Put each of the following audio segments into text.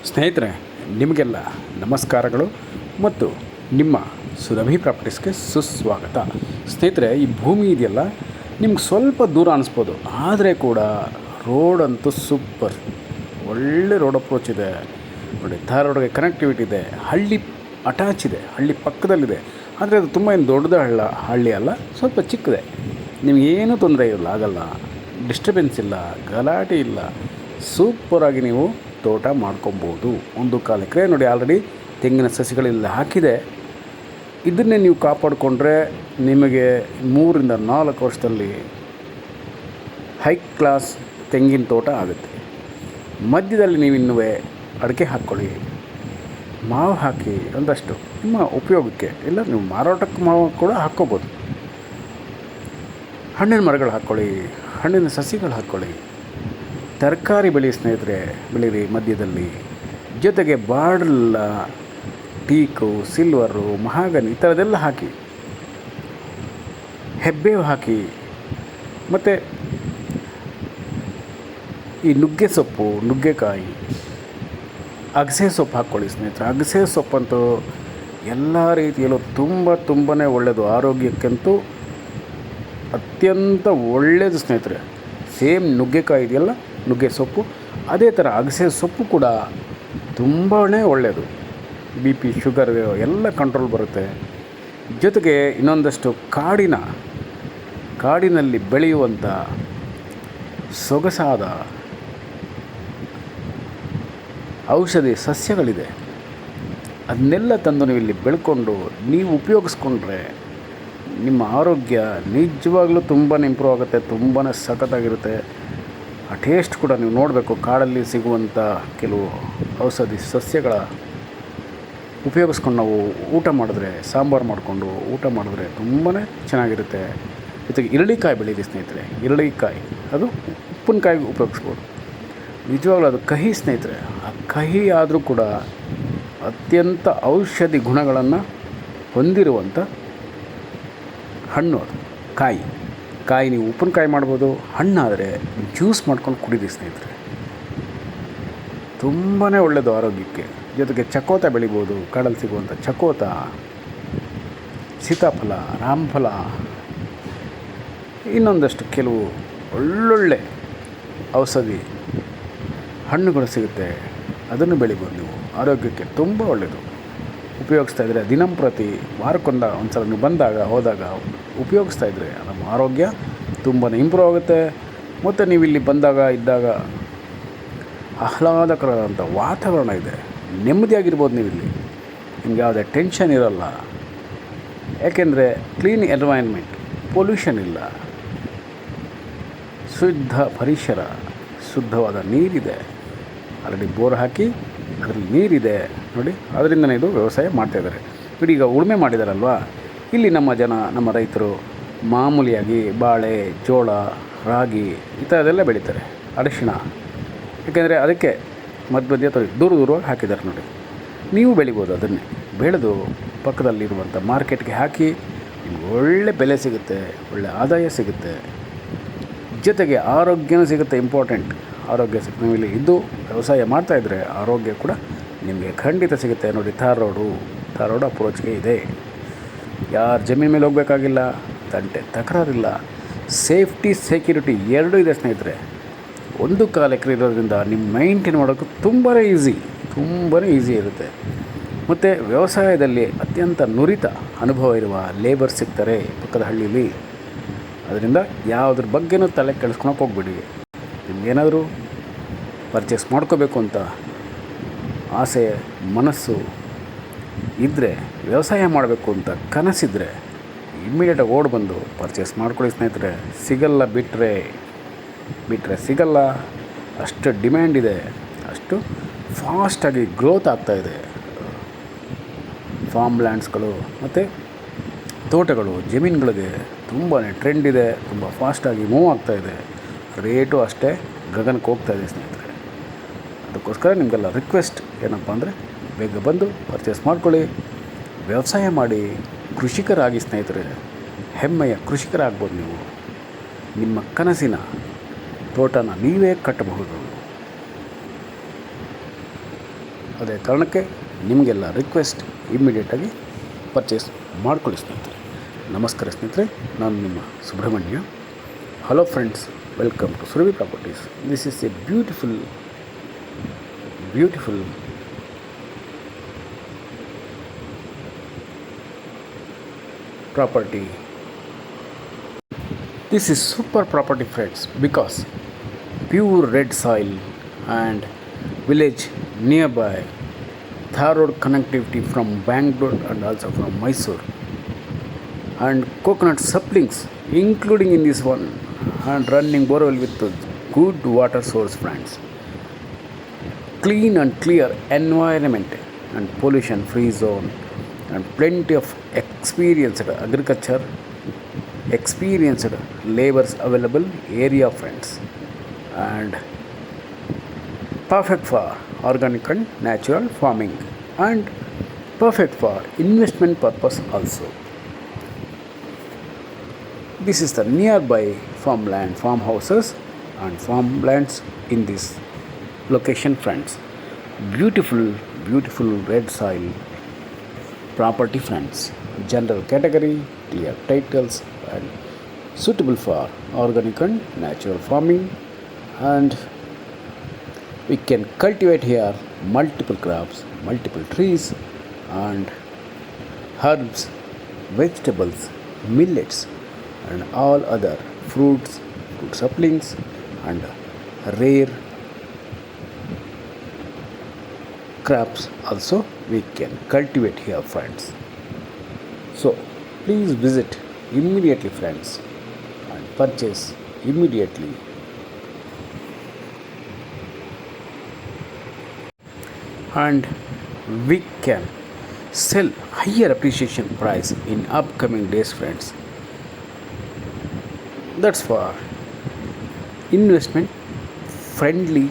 ಸ್ನೇಹಿತರೆ, ನಿಮಗೆಲ್ಲ ನಮಸ್ಕಾರಗಳು ಮತ್ತು ನಿಮ್ಮ ಸುರಭಿ ಪ್ರಾಪರ್ಟೀಸ್ಗೆ ಸುಸ್ವಾಗತ. ಸ್ನೇಹಿತರೆ, ಈ ಭೂಮಿ ಇದೆಯಲ್ಲ, ನಿಮ್ಗೆ ಸ್ವಲ್ಪ ದೂರ ಅನಿಸ್ಬೋದು, ಆದರೆ ಕೂಡ ರೋಡ್ ಅಂತೂ ಸೂಪರ್, ಒಳ್ಳೆ ರೋಡ್ ಅಪ್ರೋಚ್ ಇದೆ ನೋಡಿ. ಧಾರವಾಡಗೆ ಕನೆಕ್ಟಿವಿಟಿ ಇದೆ, ಹಳ್ಳಿ ಅಟ್ಯಾಚ್ ಇದೆ, ಹಳ್ಳಿ ಪಕ್ಕದಲ್ಲಿದೆ. ಆದರೆ ಅದು ತುಂಬ ಏನು ದೊಡ್ಡದ ಹಳ್ಳಿ ಅಲ್ಲ, ಸ್ವಲ್ಪ ಚಿಕ್ಕದೆ. ನಿಮಗೇನೂ ತೊಂದರೆ ಆಗಲ್ಲ, ಡಿಸ್ಟರ್ಬೆನ್ಸ್ ಇಲ್ಲ, ಗಲಾಟೆ ಇಲ್ಲ, ಸೂಪರಾಗಿ ನೀವು ತೋಟ ಮಾಡ್ಕೊಬೋದು. 1 ಎಕರೆ ನೋಡಿ, ಆಲ್ರೆಡಿ ತೆಂಗಿನ ಸಸಿಗಳೆಲ್ಲ ಹಾಕಿದೆ. ಇದನ್ನೇ ನೀವು ಕಾಪಾಡಿಕೊಂಡ್ರೆ ನಿಮಗೆ 3 ರಿಂದ 4 ವರ್ಷದಲ್ಲಿ ಹೈ ಕ್ಲಾಸ್ ತೆಂಗಿನ ತೋಟ ಆಗುತ್ತೆ. ಮಧ್ಯದಲ್ಲಿ ನೀವು ಇನ್ನೂ ಅಡಿಕೆ ಹಾಕ್ಕೊಳ್ಳಿ, ಮಾವು ಹಾಕಿ, ಒಂದಷ್ಟು ನಿಮ್ಮ ಉಪಯೋಗಕ್ಕೆ, ಇಲ್ಲ ನೀವು ಮಾರಾಟಕ್ಕೆ ಮಾವು ಕೂಡ ಹಾಕ್ಕೋಬೋದು. ಹಣ್ಣಿನ ಮರಗಳು ಹಾಕ್ಕೊಳ್ಳಿ, ಹಣ್ಣಿನ ಸಸಿಗಳು ಹಾಕ್ಕೊಳ್ಳಿ, ತರಕಾರಿ ಬೆಳೆ ಸ್ನೇಹಿತರೆ ಬೆಳೀರಿ ಮಧ್ಯದಲ್ಲಿ. ಜೊತೆಗೆ ಬಾರ್ಡಲ್ಲ, ಟೀಕು, ಸಿಲ್ವರು, ಮಹಾಗನಿ ಈ ಥರದ್ದೆಲ್ಲ ಹಾಕಿ, ಹೆಬ್ಬೇವು ಹಾಕಿ, ಮತ್ತು ಈ ನುಗ್ಗೆ ಸೊಪ್ಪು, ನುಗ್ಗೆಕಾಯಿ, ಅಗಸೆ ಸೊಪ್ಪು ಹಾಕ್ಕೊಳ್ಳಿ ಸ್ನೇಹಿತರೆ. ಅಗಸೆ ಸೊಪ್ಪಂತೂ ಎಲ್ಲ ರೀತಿಯಲ್ಲೂ ತುಂಬಾ ಒಳ್ಳೆಯದು, ಆರೋಗ್ಯಕ್ಕಂತೂ ಅತ್ಯಂತ ಒಳ್ಳೆಯದು ಸ್ನೇಹಿತರೆ. ಸೇಮ್ ನುಗ್ಗೆಕಾಯಿ ಇದೆಯಲ್ಲ, ನುಗ್ಗೆ ಸೊಪ್ಪು, ಅದೇ ಥರ ಅಗಸೆ ಸೊಪ್ಪು ಕೂಡ ತುಂಬಾ ಒಳ್ಳೆಯದು. ಬಿ ಪಿ, ಶುಗರ್ ಎಲ್ಲ ಕಂಟ್ರೋಲ್ ಬರುತ್ತೆ. ಜೊತೆಗೆ ಇನ್ನೊಂದಷ್ಟು ಕಾಡಿನಲ್ಲಿ ಬೆಳೆಯುವಂಥ ಸೊಗಸಾದ ಔಷಧಿ ಸಸ್ಯಗಳಿದೆ. ಅದನ್ನೆಲ್ಲ ತಂದು ನೀವು ಇಲ್ಲಿ ಬೆಳ್ಕೊಂಡು ನೀವು ಉಪಯೋಗಿಸ್ಕೊಂಡ್ರೆ ನಿಮ್ಮ ಆರೋಗ್ಯ ನಿಜವಾಗ್ಲೂ ತುಂಬಾ ಇಂಪ್ರೂವ್ ಆಗುತ್ತೆ, ತುಂಬಾ ಸಖತ್ತಾಗಿರುತ್ತೆ. ಆ ಟೇಸ್ಟ್ ಕೂಡ ನೀವು ನೋಡಬೇಕು. ಕಾಡಲ್ಲಿ ಸಿಗುವಂಥ ಕೆಲವು ಔಷಧಿ ಸಸ್ಯಗಳ ಉಪಯೋಗಿಸ್ಕೊಂಡು ನಾವು ಊಟ ಮಾಡಿದ್ರೆ, ಸಾಂಬಾರು ಮಾಡಿಕೊಂಡು ಊಟ ಮಾಡಿದ್ರೆ ತುಂಬಾ ಚೆನ್ನಾಗಿರುತ್ತೆ. ಜೊತೆಗೆ ಇರಳಿಕಾಯಿ ಬೆಳೀರಿ ಸ್ನೇಹಿತರೆ. ಇರಳಿಕಾಯಿ ಅದು ಉಪ್ಪಿನಕಾಯಿಗೆ ಉಪಯೋಗಿಸ್ಬೋದು. ನಿಜವಾಗ್ಲೂ ಅದು ಕಹಿ ಸ್ನೇಹಿತರೆ. ಆ ಕಹಿ ಆದರೂ ಕೂಡ ಅತ್ಯಂತ ಔಷಧಿ ಗುಣಗಳನ್ನು ಹೊಂದಿರುವಂಥ ಹಣ್ಣು ಅದು. ಕಾಯಿ ನೀವು ಉಪ್ಪಿನಕಾಯಿ ಮಾಡ್ಬೋದು, ಹಣ್ಣಾದರೆ ಜ್ಯೂಸ್ ಮಾಡ್ಕೊಂಡು ಕುಡೀರಿ ಸ್ನೇಹಿತರೆ, ತುಂಬಾ ಒಳ್ಳೆಯದು ಆರೋಗ್ಯಕ್ಕೆ. ಜೊತೆಗೆ ಚಕೋತ ಬೆಳಿಬೋದು, ಕಾಡಲ್ಲಿ ಸಿಗುವಂಥ ಚಕೋತ, ಸೀತಾಫಲ, ರಾಮಫಲ, ಇನ್ನೊಂದಷ್ಟು ಕೆಲವು ಒಳ್ಳೊಳ್ಳೆ ಔಷಧಿ ಹಣ್ಣುಗಳು ಸಿಗುತ್ತೆ. ಅದನ್ನು ಬೆಳಿಬೋದು ನೀವು, ಆರೋಗ್ಯಕ್ಕೆ ತುಂಬ ಒಳ್ಳೆಯದು. ಉಪಯೋಗಿಸ್ತಾ ಇದ್ದರೆ ದಿನಂಪ್ರತಿ ಒಂದು ಸಲ ನೀವು ಹೋದಾಗ ಉಪಯೋಗಿಸ್ತಾ ಇದ್ದರೆ ನಮ್ಮ ಆರೋಗ್ಯ ತುಂಬಾ ಇಂಪ್ರೂವ್ ಆಗುತ್ತೆ. ಮತ್ತು ನೀವು ಇಲ್ಲಿ ಇದ್ದಾಗ ಆಹ್ಲಾದಕರವಾದಂಥ ವಾತಾವರಣ ಇದೆ, ನೆಮ್ಮದಿಯಾಗಿರ್ಬೋದು. ನೀವು ಇಲ್ಲಿ ನಿಮ್ಗೆ ಯಾವುದೇ ಟೆನ್ಷನ್ ಇರೋಲ್ಲ, ಯಾಕೆಂದರೆ ಕ್ಲೀನ್ ಎನ್ವೈರ್ನ್ಮೆಂಟ್, ಪೊಲ್ಯೂಷನ್ ಇಲ್ಲ, ಶುದ್ಧ ಪರಿಸರ, ಶುದ್ಧವಾದ ನೀರಿದೆ. ಆಲ್ರೆಡಿ ಬೋರ್ ಹಾಕಿ ಅದರಲ್ಲಿ ನೀರಿದೆ ನೋಡಿ, ಅದರಿಂದನೇ ಇದು ವ್ಯವಸಾಯ ಮಾಡ್ತಾಯಿದ್ದಾರೆ. ಈಗ ಉಳುಮೆ ಮಾಡಿದಾರಲ್ವ, ಇಲ್ಲಿ ನಮ್ಮ ರೈತರು ಮಾಮೂಲಿಯಾಗಿ ಬಾಳೆ, ಜೋಳ, ರಾಗಿ ಈ ಥರದ್ದೆಲ್ಲ ಬೆಳೀತಾರೆ. ಅರಿಶಿಣ, ಯಾಕೆಂದರೆ ಅದಕ್ಕೆ ಮಧ್ಯ ದೂರವಾಗಿ ಹಾಕಿದ್ದಾರೆ ನೋಡಿ. ನೀವು ಬೆಳಿಬೋದು, ಅದನ್ನೇ ಬೆಳೆದು ಪಕ್ಕದಲ್ಲಿರುವಂಥ ಮಾರ್ಕೆಟ್ಗೆ ಹಾಕಿ, ನಿಮ್ಗೆ ಒಳ್ಳೆ ಬೆಲೆ ಸಿಗುತ್ತೆ, ಒಳ್ಳೆ ಆದಾಯ ಸಿಗುತ್ತೆ. ಜೊತೆಗೆ ಆರೋಗ್ಯನೂ ಸಿಗುತ್ತೆ. ಇಂಪಾರ್ಟೆಂಟ್, ಆರೋಗ್ಯ ಸಿಗುತ್ತೆ. ನೀವು ಇಲ್ಲಿ ಇದ್ದು ವ್ಯವಸಾಯ ಮಾಡ್ತಾಯಿದ್ರೆ ಆರೋಗ್ಯ ಕೂಡ ನಿಮಗೆ ಖಂಡಿತ ಸಿಗುತ್ತೆ ನೋಡಿ. ಧಾರವಾಡ ಅಪ್ರೋಚ್ಗೆ ಇದೆ. ಯಾರು ಜಮೀನು ಮೇಲೆ ಹೋಗಬೇಕಾಗಿಲ್ಲ, ತಕರಾರಿಲ್ಲ, ಸೇಫ್ಟಿ, ಸೆಕ್ಯೂರಿಟಿ ಎರಡೂ ಇದೆ ಸ್ನೇಹಿತರೆ. 1 ಎಕರೆ ಇರೋದ್ರಿಂದ ನಿಮ್ಮ ಮೈಂಟೈನ್ ಮಾಡೋಕ್ಕೆ ತುಂಬಾ ಈಸಿ ಇರುತ್ತೆ. ಮತ್ತು ವ್ಯವಸಾಯದಲ್ಲಿ ಅತ್ಯಂತ ನುರಿತ ಅನುಭವ ಇರುವ ಲೇಬರ್ ಸಿಗ್ತಾರೆ ಪಕ್ಕದ ಹಳ್ಳಿಲಿ. ಅದರಿಂದ ಯಾವುದ್ರ ಬಗ್ಗೆನೂ ತಲೆ ಕೆಡಿಸ್ಕೊಳಕ್ಕೆ ಹೋಗ್ಬಿಡಿ. ನಿಮಗೇನಾದರೂ ಪರ್ಚೇಸ್ ಮಾಡ್ಕೋಬೇಕು ಅಂತ ಆಸೆ, ಮನಸ್ಸು ಇದ್ದರೆ, ವ್ಯವಸಾಯ ಮಾಡಬೇಕು ಅಂತ ಕನಸಿದ್ರೆ ಇಮ್ಮಿಡಿಯೇಟಾಗಿ ಬಂದು ಪರ್ಚೇಸ್ ಮಾಡ್ಕೊಳ್ಳಿ ಸ್ನೇಹಿತರೆ. ಸಿಗಲ್ಲ, ಬಿಟ್ಟರೆ ಸಿಗಲ್ಲ. ಅಷ್ಟು ಡಿಮ್ಯಾಂಡ್ ಇದೆ, ಅಷ್ಟು ಫಾಸ್ಟಾಗಿ ಗ್ರೋತ್ ಆಗ್ತಾಯಿದೆ. ಫಾರ್ಮ್ ಲ್ಯಾಂಡ್ಸ್ಗಳು ಮತ್ತು ತೋಟಗಳು, ಜಮೀನುಗಳಿಗೆ ತುಂಬಾ ಟ್ರೆಂಡ್ ಇದೆ, ತುಂಬ ಫಾಸ್ಟಾಗಿ ಮೂವ್ ಆಗ್ತಾಯಿದೆ. ರೇಟು ಅಷ್ಟೇ ಗಗನಕ್ಕೆ ಹೋಗ್ತಾಯಿದೆ ಸ್ನೇಹಿತರೆ. ಅದಕ್ಕೋಸ್ಕರ ನಿಮಗೆಲ್ಲ ರಿಕ್ವೆಸ್ಟ್ ಏನಪ್ಪ ಅಂದರೆ, ಬೇಗ ಬಂದು ಪರ್ಚೇಸ್ ಮಾಡ್ಕೊಳ್ಳಿ, ವ್ಯವಸಾಯ ಮಾಡಿ, ಕೃಷಿಕರಾಗಿ ಸ್ನೇಹಿತರೆ. ಹೆಮ್ಮೆಯ ಕೃಷಿಕರಾಗ್ಬೋದು ನೀವು. ನಿಮ್ಮ ಕನಸಿನ ತೋಟನ ನೀವೇ ಕಟ್ಟಬಹುದು. ಅದೇ ಕಾರಣಕ್ಕೆ ನಿಮಗೆಲ್ಲ ರಿಕ್ವೆಸ್ಟ್ ಇಮ್ಮಿಡಿಯೇಟಾಗಿ ಪರ್ಚೇಸ್ ಮಾಡ್ಕೊಳ್ಳಿ ಸ್ನೇಹಿತರೆ. ನಮಸ್ಕಾರ ಸ್ನೇಹಿತರೆ, ನಾನು ನಿಮ್ಮ Subrahmanya. Hello friends, welcome to Surabhi Properties. This is a beautiful property. This is super property friends, because pure red soil and village nearby, Thar road connectivity from Bangalore and also from Mysore, and coconut saplings including in this one, and running borewell with good water source friends. Clean and clear environment and pollution free zone, and plenty of experienced laborers available area friends, and perfect for organic and natural farming, and perfect for investment purpose also. This is the nearby farmhouses and farmlands in this location friends. Beautiful red soil property friends, general category, clear titles, and suitable for organic and natural farming. And we can cultivate here multiple crops, multiple trees, and herbs, vegetables, millets, and all other fruit saplings, and rare crops also we can cultivate here friends. So please visit immediately friends and purchase immediately. And we can sell higher appreciation price in upcoming days friends. That's for investment friendly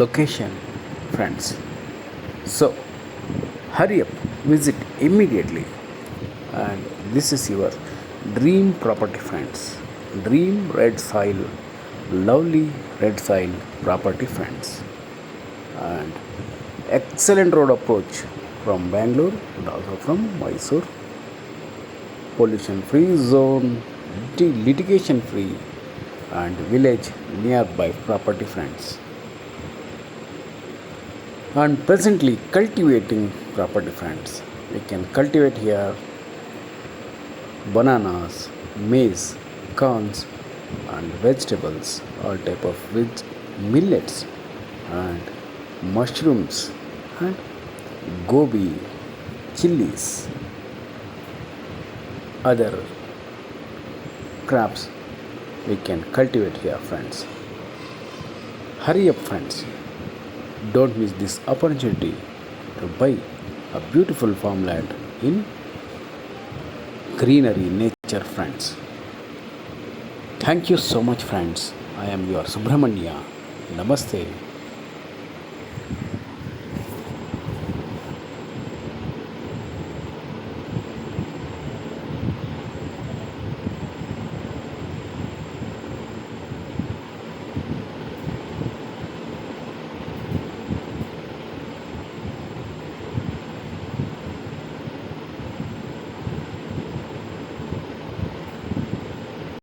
location friends. So hurry up, visit immediately. And this is your dream property friends, dream red soil, lovely red soil property friends, and excellent road approach from Bangalore and also from Mysore, pollution free zone, litigation free, and village nearby property friends, and presently cultivating property friends. We can cultivate here bananas, maize, corns, and vegetables, all type of millets, and mushrooms, and gobi, chilies, other crops we can cultivate here friends. Hurry up friends, don't miss this opportunity to buy a beautiful farmland in greenery nature friends. Thank you so much friends. I am your Subramanya. Namaste.